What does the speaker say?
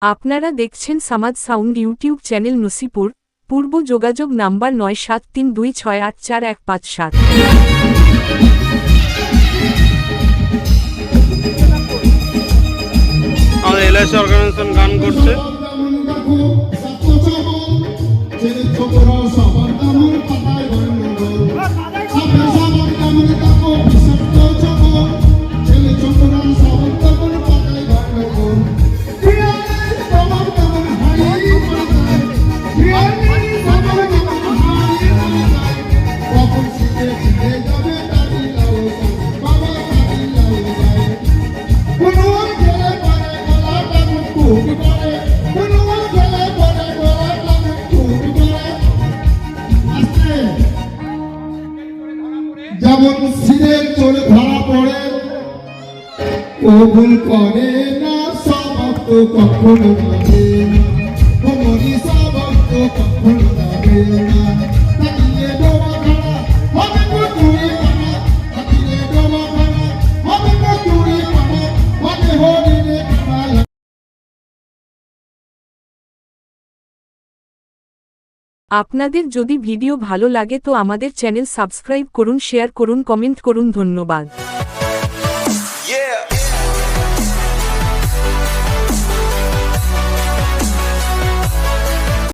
আপনারা দেখছেন Samad sound YouTube channel Nasipur, পূর্ব যোগাযোগ নাম্বার 9732684157। আমাদের এলআইসি অর্গানাইজেশন গান করছে। যেমন সিনের চোরে ধরা পড়ে ও ভুল করে না, সমাপ্ত কখনো যাবে না, মনি সমাপ্ত কখনো যাবে না। থাকিলে ডোবা খানা হবে কচুরি পানা, থাকিলে ডোবা খানা হবে কচুরি পানা, হবে হরিণে খানা। আপনাদের যদি ভিডিও ভালো লাগে তো আমাদের চ্যানেল সাবস্ক্রাইব করুন, শেয়ার করুন, কমেন্ট করুন। ধন্যবাদ।